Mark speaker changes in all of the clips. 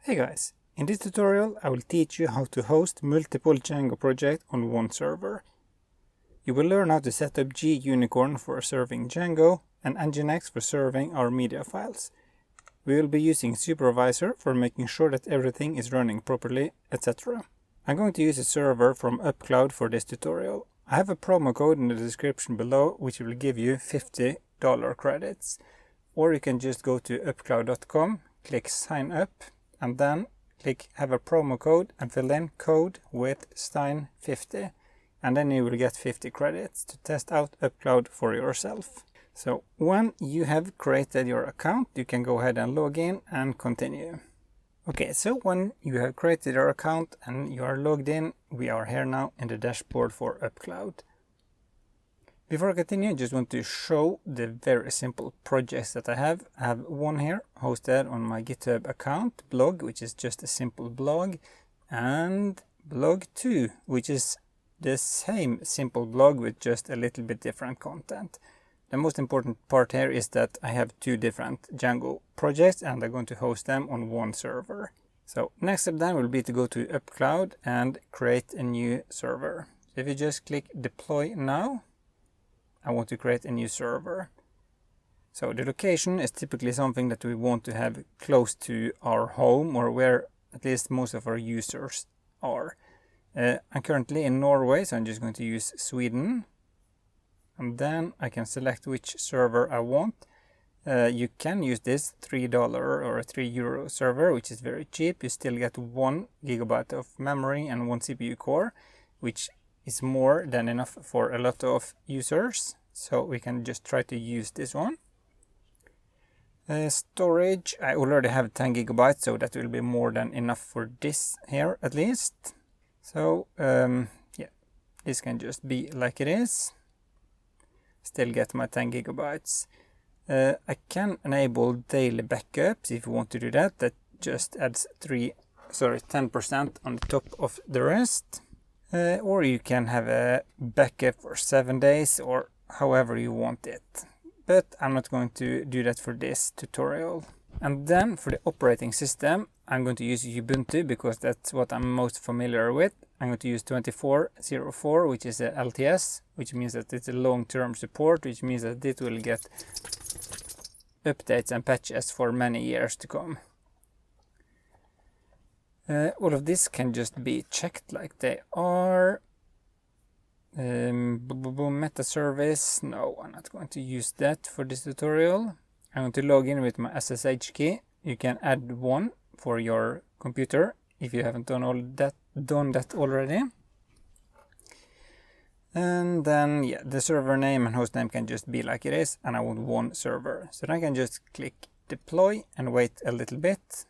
Speaker 1: Hey guys, in this tutorial I will teach you how to host multiple Django projects on one server. You will learn how to set up Gunicorn for serving Django and Nginx for serving our media files. We will be using Supervisor for making sure that everything is running properly, etc. I'm going to use a server from UpCloud for this tutorial. I have a promo code in the description below which will give you $50 credits. Or you can just go to upcloud.com, click sign up, and then click have a promo code and fill in code with Stein 50, and then you will get 50 credits to test out UpCloud for yourself. So when you have created your account, you can go ahead and log in and continue. Okay, so when you have created your account and you are logged in, we are here now in the dashboard for UpCloud. Before I continue, I just want to show the very simple projects that I have. I have one here hosted on my GitHub account, blog, which is just a simple blog, and blog 2, which is the same simple blog with just a little bit different content. The most important part here is that I have two different Django projects and I'm going to host them on one server. So next step then will be to go to UpCloud and create a new server. So if you just click deploy now, I want to create a new server. So the location is typically something that we want to have close to our home or where at least most of our users are. I'm currently in Norway, so I'm just going to use Sweden. And then I can select which server I want. You can use this $3 or a €3 server, which is very cheap. You still get 1 GB of memory and 1 CPU core, which is more than enough for a lot of users, so we can just try to use this one. Storage, I already have 10 GB, so that will be more than enough for this here at least. So yeah, this can just be like it is. Still get my 10 GB. I can enable daily backups if you want to do that. That just adds 10% on the top of the rest. Or you can have a backup for 7 days or however you want it. But I'm not going to do that for this tutorial. And then for the operating system, I'm going to use Ubuntu because that's what I'm most familiar with. I'm going to use 24.04, which is a LTS, which means that it's a long-term support, which means that it will get updates and patches for many years to come. All of this can just be checked like they are. Meta service, no, I'm not going to use that for this tutorial. I'm going to log in with my SSH key. You can add one for your computer if you haven't done that already. And then yeah, the server name and host name can just be like it is, and I want one server. So then I can just click deploy and wait a little bit.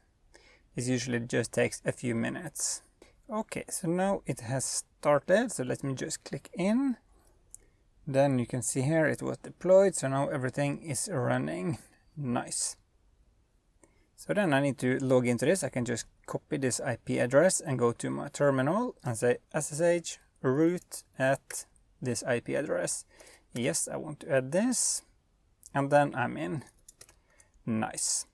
Speaker 1: This usually just takes a few minutes. Okay, so now it has started, so let me just click in. Then you can see here it was deployed, so now everything is running. Nice. So then I need to log into this. I can just copy this IP address and go to my terminal and say SSH root at this IP address. Yes, I want to add this. And then I'm in. Nice.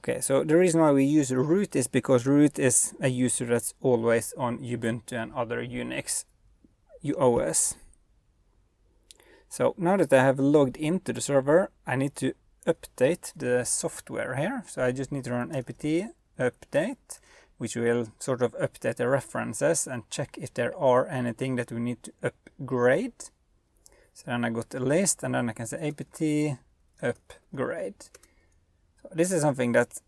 Speaker 1: Okay, so the reason why we use root is because root is a user that's always on Ubuntu and other Unix OS. So now that I have logged into the server, I need to update the software here. So I just need to run apt update, which will sort of update the references and check if there are anything that we need to upgrade. So then I got a list and then I can say apt upgrade. This is something that's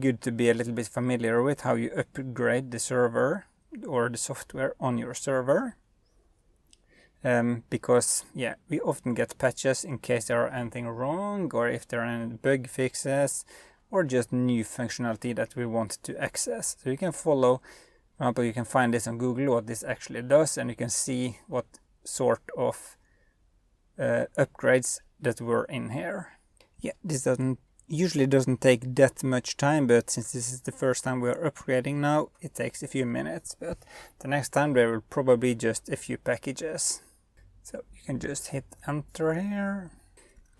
Speaker 1: good to be a little bit familiar with, how you upgrade the server or the software on your server. Because yeah, we often get patches in case there are anything wrong or if there are any bug fixes or just new functionality that we want to access. So you can follow, for example, you can find this on Google what this actually does, and you can see what sort of upgrades that were in here. Yeah, this usually doesn't take that much time, but since this is the first time we are upgrading now, it takes a few minutes. But the next time there will probably be just a few packages. So you can just hit enter here.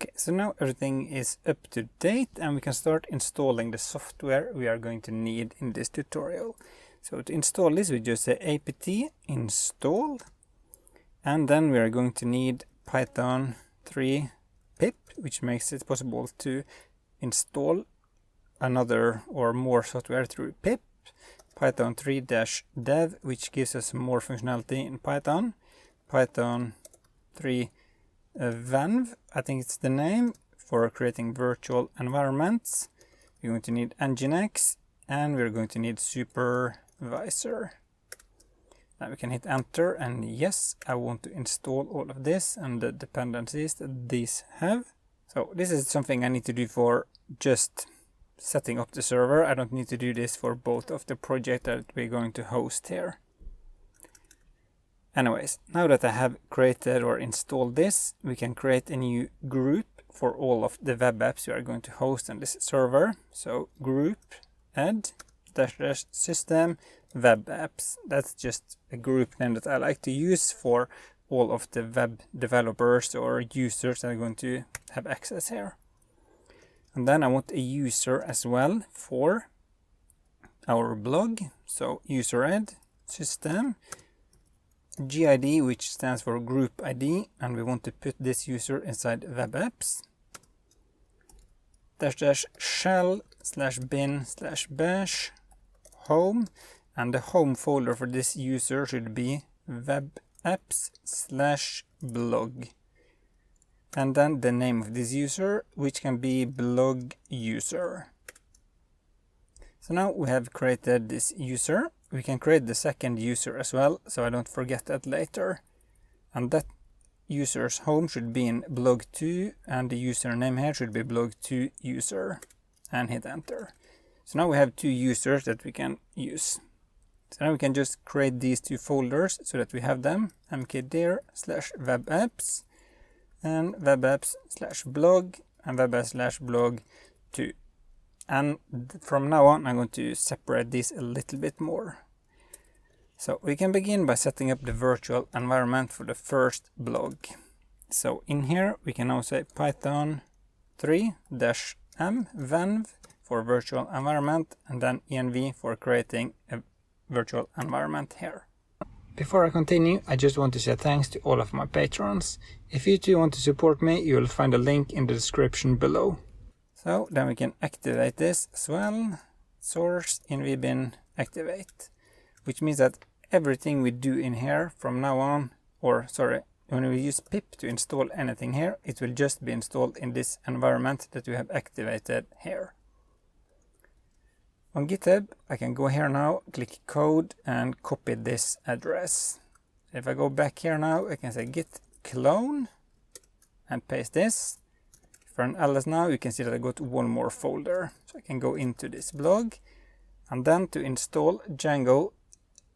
Speaker 1: Okay, so now everything is up to date and we can start installing the software we are going to need in this tutorial. So to install this, we just say apt install, and then we are going to need Python 3 pip, which makes it possible to install another or more software through pip. Python 3-dev, which gives us more functionality in Python. Python 3 venv, I think it's the name, for creating virtual environments. We're going to need Nginx, and we're going to need Supervisor. Now we can hit enter, and yes, I want to install all of this and the dependencies that these have. So this is something I need to do for just setting up the server. I don't need to do this for both of the projects that we're going to host here. Anyways, now that I have created or installed this, we can create a new group for all of the web apps we are going to host on this server. So group add -- system web apps. That's just a group name that I like to use for all of the web developers or users that are going to have access here. And then I want a user as well for our blog. So user add system GID, which stands for group ID, and we want to put this user inside web apps -- shell /bin/bash home, and the home folder for this user should be web apps/blog, and then the name of this user, which can be blog user. So now we have created this user. We can create the second user as well, so I don't forget that later. And that user's home should be in blog2, and the username here should be blog2 user, and hit enter. So now we have two users that we can use. So now we can just create these two folders so that we have them: mkdir/webapps and webapps/blog and webapps/blog2. And from now on, I'm going to separate these a little bit more. So we can begin by setting up the virtual environment for the first blog. So in here, we can now say Python 3-m venv for virtual environment, and then env for creating a virtual environment here. Before I continue, I just want to say thanks to all of my patrons. If you too want to support me, you will find a link in the description below. So then we can activate this as well. Source env-bin activate, which means that everything we do in here from now on, when we use pip to install anything here, it will just be installed in this environment that we have activated here. On GitHub, I can go here now, click code, and copy this address. If I go back here now, I can say git clone and paste this. For an ls now, you can see that I got one more folder. So I can go into this blog, and then to install Django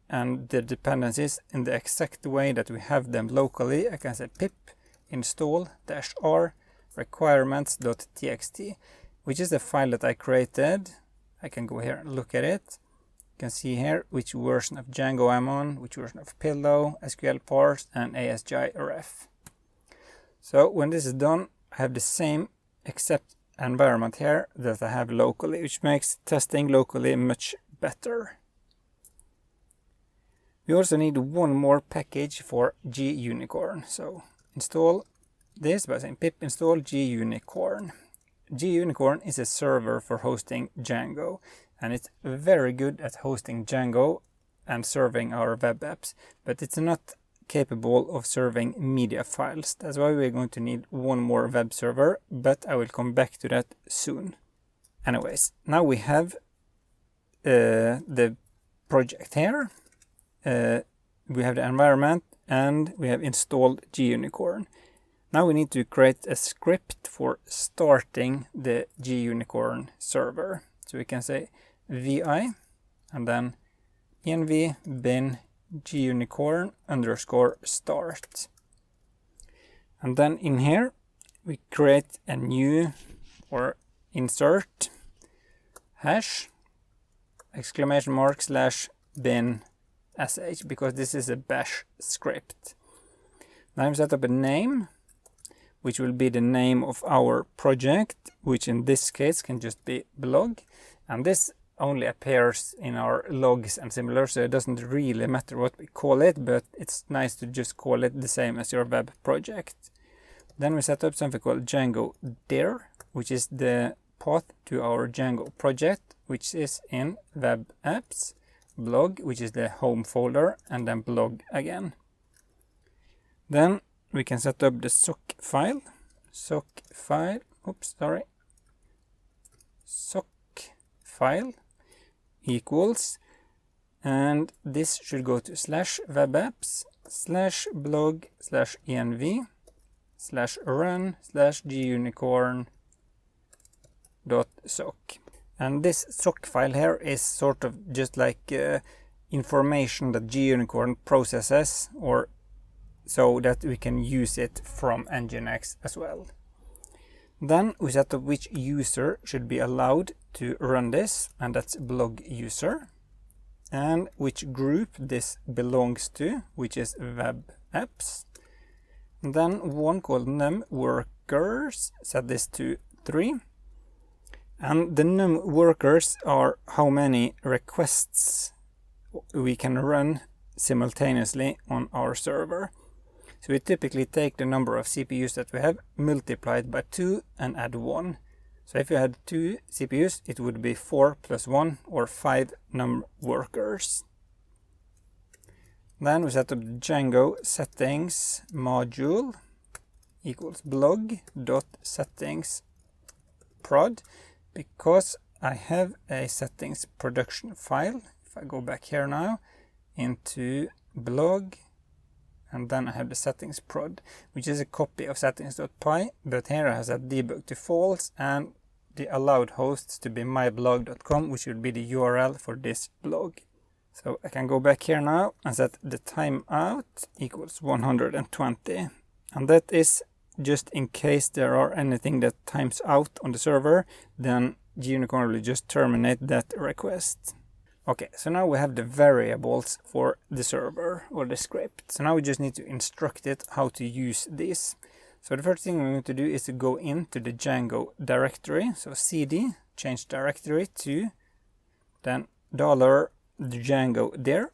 Speaker 1: and the dependencies in the exact way that we have them locally, I can say pip install -r requirements.txt, which is the file that I created. I can go here and look at it. You can see here which version of Django I'm on, which version of Pillow, SQL parse, and ASGI-ref. So when this is done, I have the same except environment here that I have locally, which makes testing locally much better. We also need one more package for Gunicorn. So install this by saying pip install Gunicorn. Gunicorn is a server for hosting Django, and it's very good at hosting Django and serving our web apps, but it's not capable of serving media files. That's why we're going to need one more web server, but I will come back to that soon. Anyways, now we have the project here. We have the environment, and we have installed Gunicorn. Now we need to create a script for starting the Gunicorn server. So we can say vi and then env bin Gunicorn _start. And then in here we create a new or insert hash !bin sh, because this is a bash script. Now I'm set up a name. which will be the name of our project, which in this case can just be blog. And this only appears in our logs and similar, so it doesn't really matter what we call it, but it's nice to just call it the same as your web project. Then we set up something called Django dir, which is the path to our Django project, which is in web apps, blog, which is the home folder, and then blog again. Then we can set up the sock file, sock file equals, and this should go to /webapps /blog/env /run /gunicorn.sock. And this sock file here is sort of just like information that Gunicorn processes, or so that we can use it from Nginx as well. Then we set up which user should be allowed to run this, and that's blog user, and which group this belongs to, which is web apps. And then one called num workers, set this to 3. And the num workers are how many requests we can run simultaneously on our server. So we typically take the number of CPUs that we have, multiplied by 2 and add 1. So if you had 2 CPUs, it would be 4 plus 1 or 5 num workers. Then we set up the Django settings module equals blog.settingsprod, because I have a settings production file. If I go back here now into blog, and then I have the settings prod, which is a copy of settings.py, but here I have set debug to false and the allowed hosts to be myblog.com, which will be the URL for this blog. So I can go back here now and set the timeout equals 120. And that is just in case there are anything that times out on the server, then Gunicorn will just terminate that request. Okay, so now we have the variables for the server or the script. So now we just need to instruct it how to use this. So the first thing we're going to do is to go into the Django directory. So cd, change directory to then $Django dir.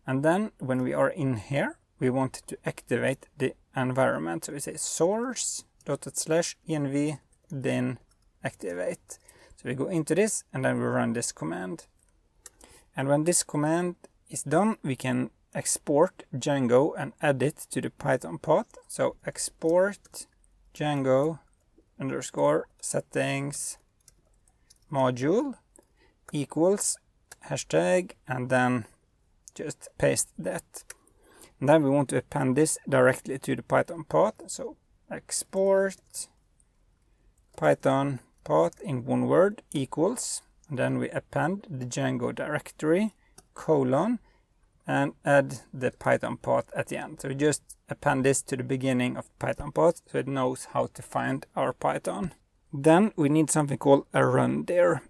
Speaker 1: And then when we are in here, we want to activate the environment. So we say source.env then activate. So we go into this and then we run this command. And when this command is done, we can export Django and add it to the Python path. So export Django _settings module equals hashtag, and then just paste that. And then we want to append this directly to the Python path. So export Python path in one word equals, and then we append the Django directory colon and add the Python path at the end. So we just append this to the beginning of Python path so it knows how to find our Python. Then we need something called a run dir.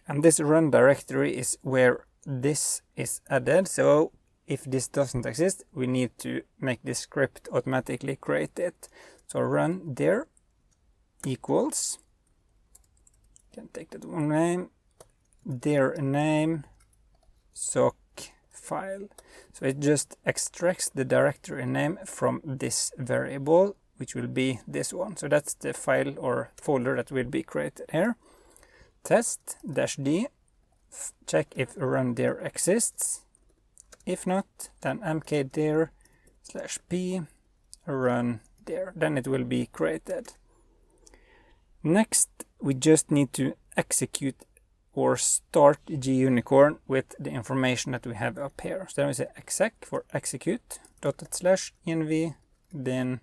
Speaker 1: And this run directory is where this is added. So if this doesn't exist, we need to make this script automatically create it. So run dir equals, can take that one name, dir name sock file. So it just extracts the directory name from this variable, which will be this one. So that's the file or folder that will be created here. Test -d, check if run dir exists. If not, then mkdir /p run dir. Then it will be created. Next, we just need to execute or start Gunicorn with the information that we have up here. So then we say exec for execute /env then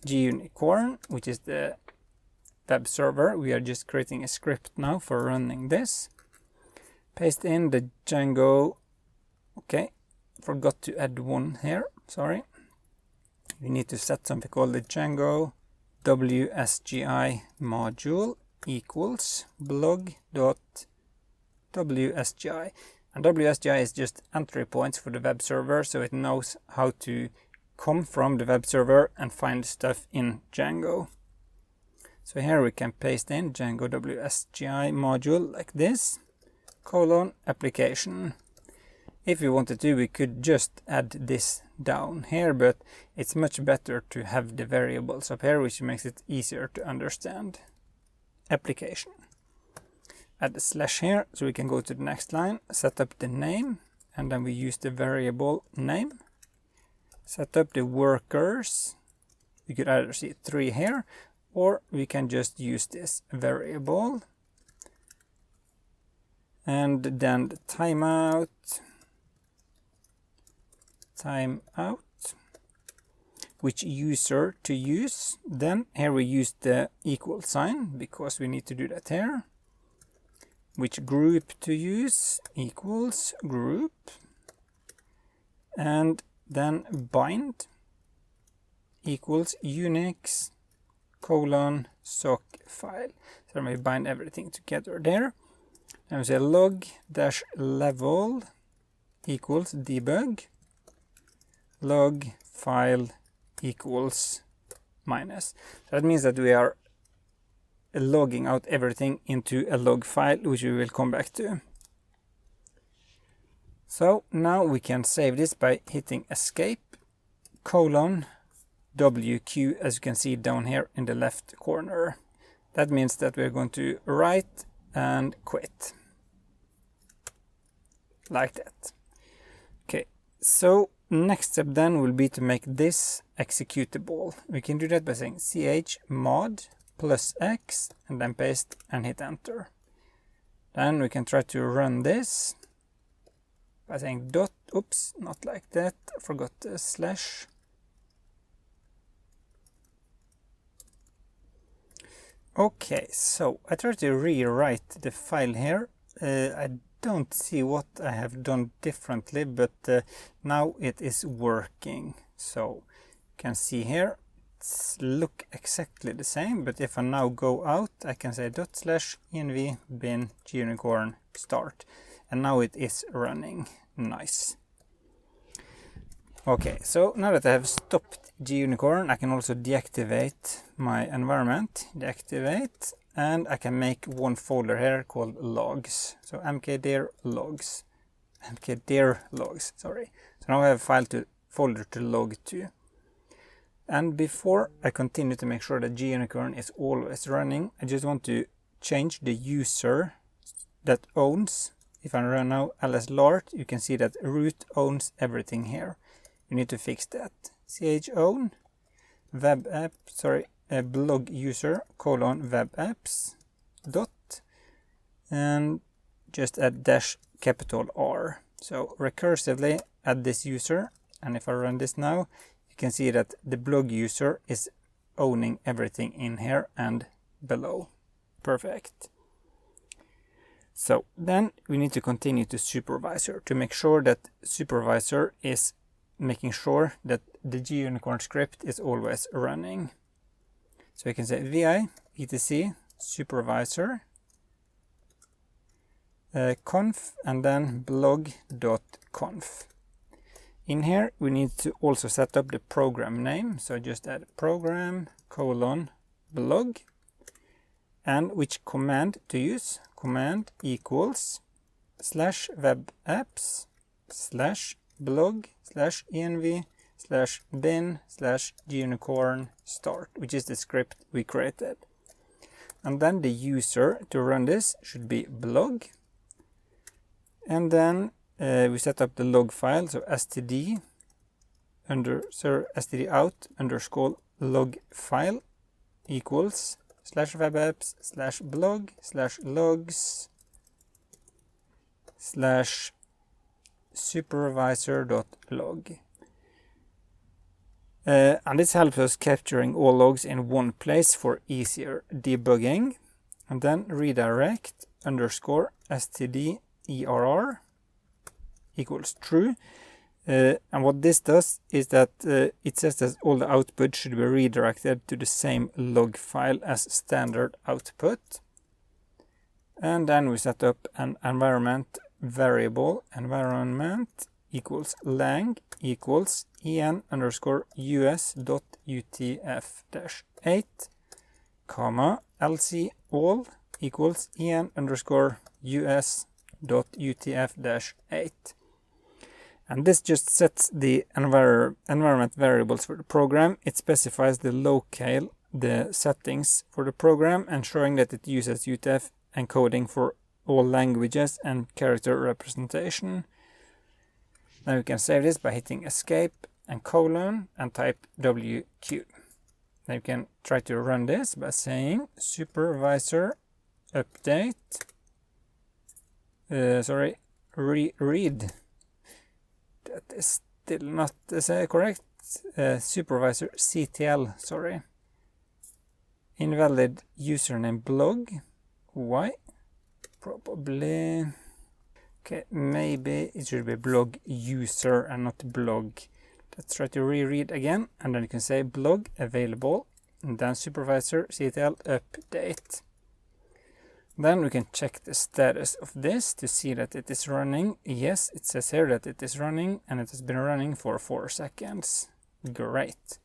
Speaker 1: Gunicorn, which is the web server. We are just creating a script now for running this. Paste in the Django. Okay, forgot to add one here, sorry. We need to set something called the Django WSGI module equals blog.wsgi. And WSGI is just entry points for the web server, so it knows how to come from the web server and find stuff in Django. So here we can paste in Django WSGI module like this, :application. If we wanted to, we could just add this down here, but it's much better to have the variables up here, which makes it easier to understand. Application. Add a slash here, so we can go to the next line, set up the name, and then we use the variable name. Set up the workers. We could either see 3 here, or we can just use this variable. And then the timeout, which user to use. Then here we use the equal sign, because we need to do that here. Which group to use, equals group. And then bind equals Unix : sock file. So we bind everything together there. And we say log-level equals debug, log file equals minus. That means that we are logging out everything into a log file, which we will come back to. So now we can save this by hitting escape, :WQ, as you can see down here in the left corner. That means that we're going to write and quit. Like that. Okay, so next step then will be to make this executable. We can do that by saying chmod +x and then paste and hit enter. Then we can try to run this by saying dot, oops, not like that, I forgot the slash. Okay, so I try to rewrite the file here. I don't see what I have done differently, but now it is working. So you can see here, it's look exactly the same, but if I now go out, I can say ./env bin Gunicorn start, and now it is running. Nice. Okay, so now that I have stopped Gunicorn, I can also deactivate my environment, deactivate, and I can make one folder here called logs. So mkdir logs, sorry. So now I have a folder to log to. And before I continue to make sure that Gunicorn is always running, I just want to change the user that owns. If I run now ls-lart, you can see that root owns everything here. You need to fix that. chown blog user : web apps dot, and just add -R. So recursively add this user, and if I run this now, you can see that the blog user is owning everything in here and below. Perfect. So then we need to continue to Supervisor to make sure that Supervisor is making sure that the Gunicorn script is always running. So we can say vi etc supervisor conf and then blog.conf. In here we need to also set up the program name, so just add program : blog, and which command to use. Command equals /webapps /blog /env /bin /gunicorn start, which is the script we created. And then the user to run this should be blog. And then we set up the log file, so std out underscore log file equals /webapps /blog /logs /supervisor.log. And this helps us capturing all logs in one place for easier debugging. And then redirect underscore stderr equals true. And what this does is that it says that all the output should be redirected to the same log file as standard output. And then we set up an environment variable, environment equals lang equals en underscore us dot utf dash 8, comma lc all equals en underscore us dot utf dash 8. And this just sets the environment variables for the program. It specifies the locale, the settings for the program, ensuring that it uses UTF encoding for all languages and character representation. Now we can save this by hitting escape and colon and type WQ. Now you can try to run this by saying supervisor update, read. That is still not correct. Supervisor CTL, sorry. Invalid username blog. Why? Probably. Okay, maybe it should be blog user and not blog. Let's try to reread again, and then you can say blog available, and then supervisor CTL update. Then we can check the status of this to see that it is running. Yes, it says here that it is running, and it has been running for 4 seconds. Great.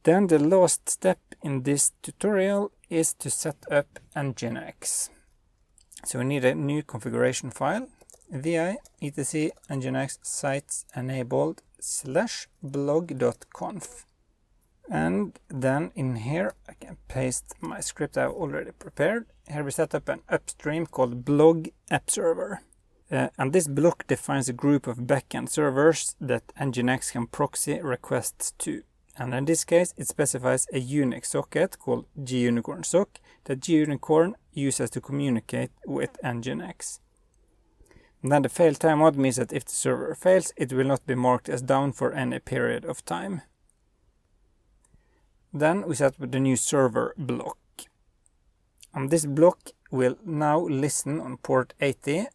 Speaker 1: Then the last step in this tutorial is to set up Nginx. So we need a new configuration file, vi etc nginx sites enabled /blog.conf. And then in here I can paste my script I've already prepared. Here we set up an upstream called blog app server. And this block defines a group of backend servers that Nginx can proxy requests to. And in this case it specifies a Unix socket called Gunicorn sock that Gunicorn uses to communicate with Nginx. And then the fail timeout means that if the server fails, it will not be marked as down for any period of time. Then we set up the new server block. And this block will now listen on port 80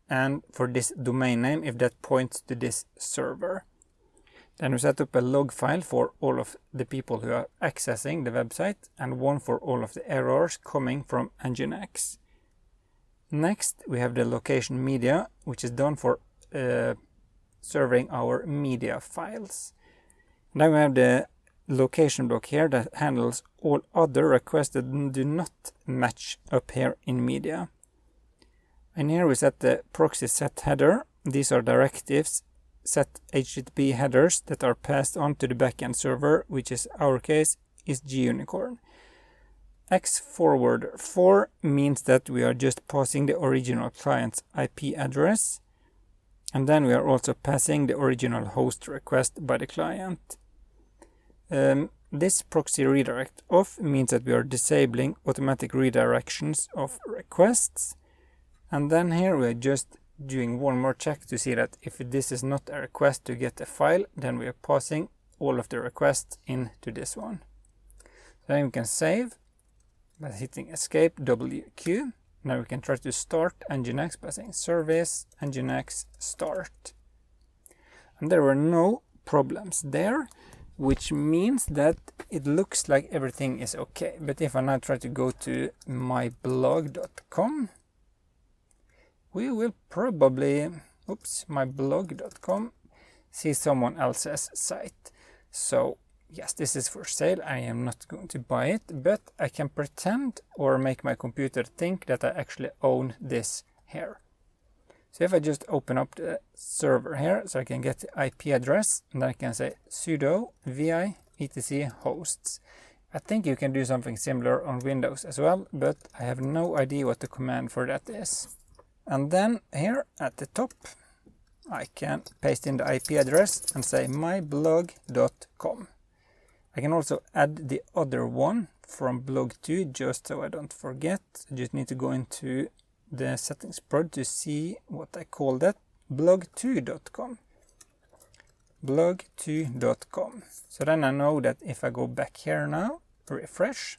Speaker 1: and for this domain name if that points to this server. Then we set up a log file for all of the people who are accessing the website and one for all of the errors coming from Nginx. Next we have the location media, which is done for serving our media files. Then we have the location block here that handles all other requests that do not match up here in media. And here we set the proxy set header. These are directives set HTTP headers that are passed on to the backend server, which is our case is Gunicorn. X-forwarder 4 means that we are just passing the original client's IP address, and then we are also passing the original host request by the client. This proxy redirect off means that we are disabling automatic redirections of requests, and then here we are just doing one more check to see that if this is not a request to get a file, then we are passing all of the requests into this one. Then we can save by hitting escape WQ. Now we can try to start Nginx by saying service Nginx start. And there were no problems there, which means that it looks like everything is okay. But if I now try to go to myblog.com, we will probably, myblog.com, see someone else's site. So yes, this is for sale. I am not going to buy it, but I can pretend or make my computer think that I actually own this here. So if I just open up the server here, so I can get the IP address, and then I can say sudo vi etc hosts. I think you can do something similar on Windows as well, but I have no idea what the command for that is. And then here at the top, I can paste in the IP address and say myblog.com. I can also add the other one from blog 2 just so I don't forget. I just need to go into the settings prod to see what I call that. blog2.com. blog2.com. So then I know that if I go back here now, refresh,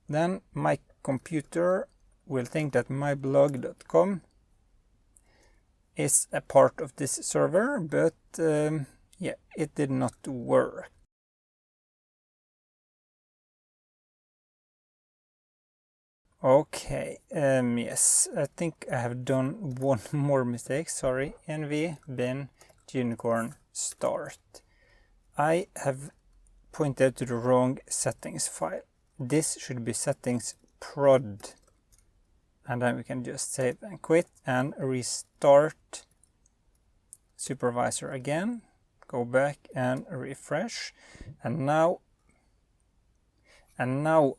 Speaker 1: then my computer will think that myblog.com is a part of this server, but yeah, it did not work. Okay, yes, I think I have done one more mistake, sorry. Env bin Gunicorn start. I have pointed to the wrong settings file. This should be settings prod. And then we can just save and quit and restart Supervisor again. Go back and refresh. And now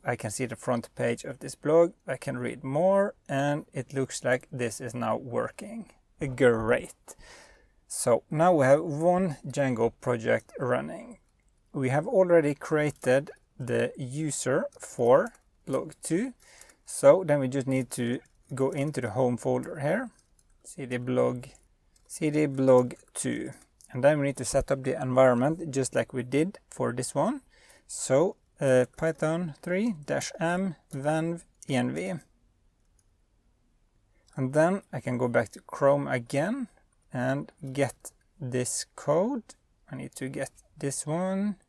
Speaker 1: I can see the front page of this blog. I can read more and it looks like this is now working. Great. So now we have one Django project running. We have already created the user for blog 2. So then we just need to go into the home folder here. cd blog 2. And then we need to set up the environment just like we did for this one. So Python 3-m venv env. And then I can go back to Chrome again and get this code. I need to get this one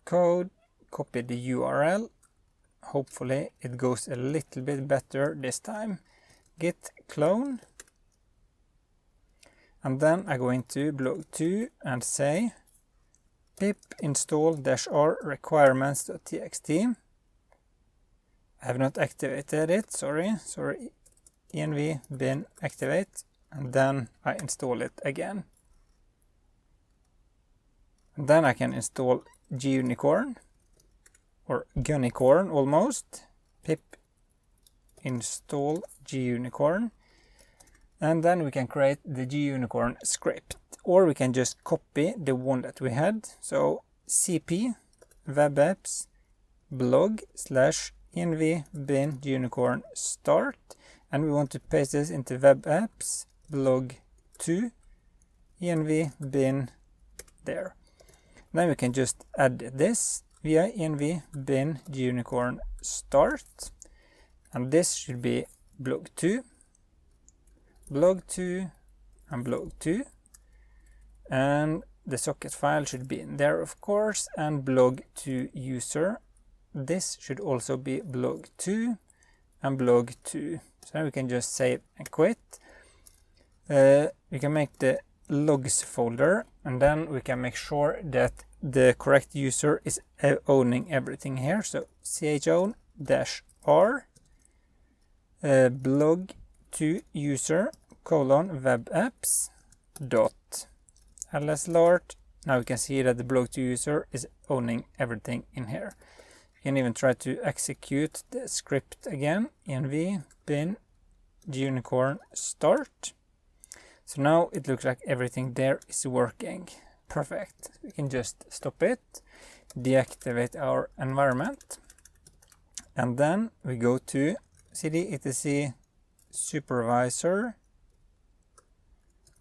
Speaker 1: code, copy the URL. Hopefully it goes a little bit better this time. Git clone. And then I go into blog 2 and say pip install -r requirements.txt. I have not activated it, sorry. env bin activate, and then I install it again. And then I can install Gunicorn, or Gunicorn almost. Pip install Gunicorn. And then we can create the Gunicorn script. Or we can just copy the one that we had. So cp webapps blog /env bin Gunicorn start. And we want to paste this into webapps blog 2 env bin there. Then we can just add this via env bin Gunicorn start. And this should be blog 2, blog 2, and blog 2. And the socket file should be in there, of course, and blog 2 user. This should also be blog 2 and blog 2. So we can just save and quit. We can make the logs folder, and then we can make sure that the correct user is owning everything here. So chown -r blog 2 user :webapps dot lslart. Now we can see that the blog 2 user is owning everything in here. You can even try to execute the script again. env bin Gunicorn start. So now it looks like everything there is working. Perfect. We can just stop it, deactivate our environment, and then we go to cd etc supervisor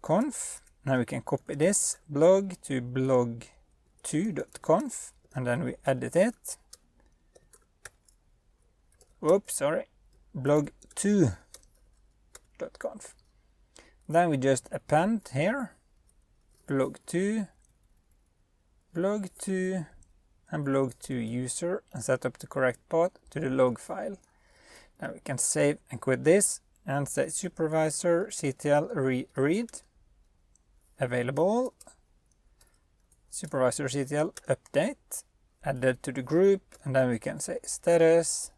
Speaker 1: conf. Now we can copy this blog to blog2.conf, and then we edit it. Whoops, sorry. blog2.conf. Then we just append here blog2, and blog2 user, and set up the correct path to the log file. Now we can save and quit this and say supervisor ctl read available, supervisor ctl update, added to the group, and then we can say status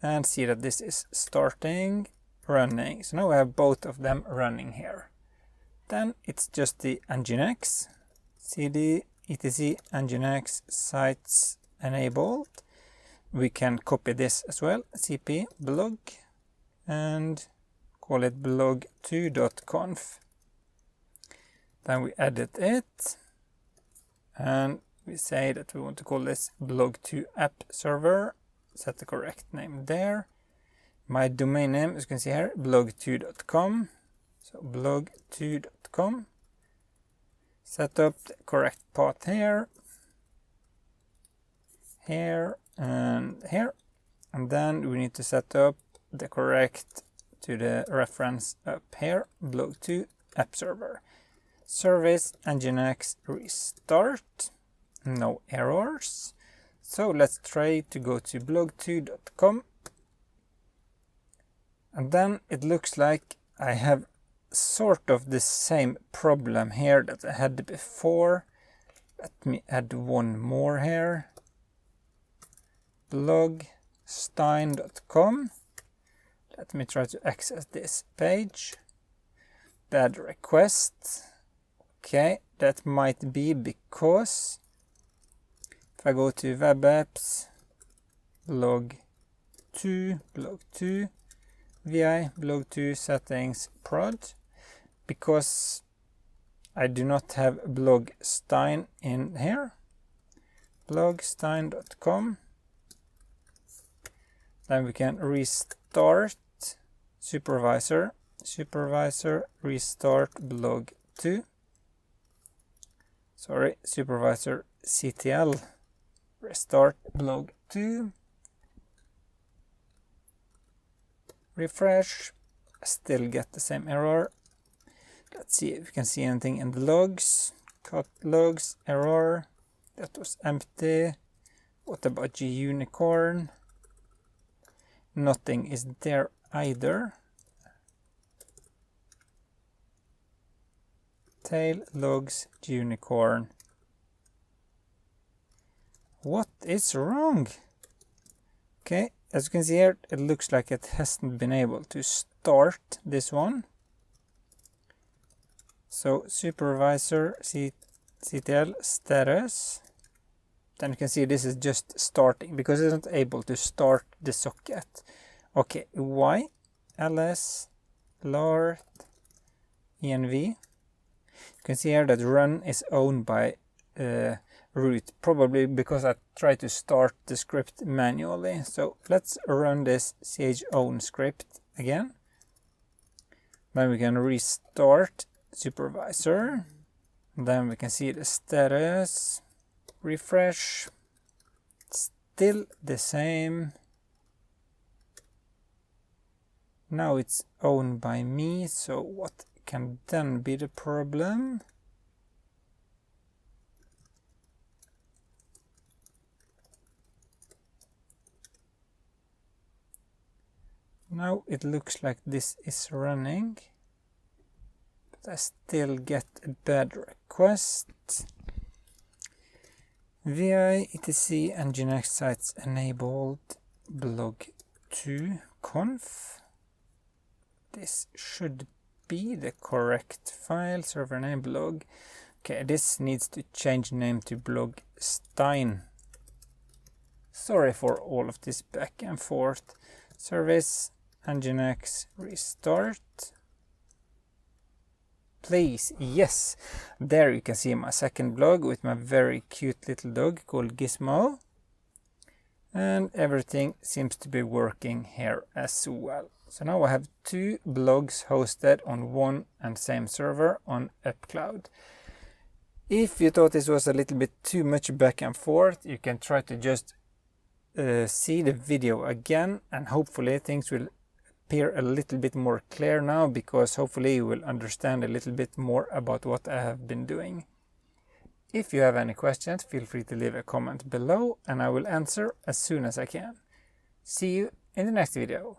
Speaker 1: and see that this is starting, running. So now we have both of them running here. Then it's just the Nginx, cd etc Nginx sites enabled. We can copy this as well, cp blog, and call it blog2.conf. Then we edit it, and we say that we want to call this blog2 app server. Set the correct name there. My domain name, as you can see here, blog2.com. So blog2.com. Set up the correct path here, and here. And then we need to set up the correct to the reference up here, blog2 app server. Service Nginx restart, no errors. So let's try to go to blog2.com, and then it looks like I have sort of the same problem here that I had before. Let me add one more here. Blog Stein.com. Let me try to access this page. Bad request. Okay, that might be because if I go to web apps, blog 2, vi, blog 2 settings, prod, because I do not have blog Stein in here. blogstein.com. Then we can restart Supervisor, restart blog 2. Sorry, Supervisor CTL, restart blog 2. Refresh, still get the same error. Let's see if we can see anything in the logs. Cut logs, error, that was empty. What about Gunicorn? Nothing is there either. Tail, logs, Gunicorn. What is wrong? Okay, as you can see here, it looks like it hasn't been able to start this one. So Supervisor CTL status. Then you can see this is just starting because it's not able to start the socket. Okay, why? ls lart env. You can see here that run is owned by root, probably because I tried to start the script manually. So let's run this chown script again. Then we can restart Supervisor. Then we can see the status. Refresh. Still the same. Now it's owned by me, so what can then be the problem? Now it looks like this is running, but I still get a bad request. vi etc Nginx sites enabled blog 2 conf. This should be the correct file, server name blog. Okay, this needs to change name to blog Stein. Sorry for all of this back and forth. Service Nginx restart. Please, yes. There you can see my second blog with my very cute little dog called Gizmo. And everything seems to be working here as well. So now I have 2 blogs hosted on one and same server on UpCloud. If you thought this was a little bit too much back and forth, you can try to just see the video again, and hopefully things will appear a little bit more clear now, because hopefully you will understand a little bit more about what I have been doing. If you have any questions, feel free to leave a comment below and I will answer as soon as I can. See you in the next video.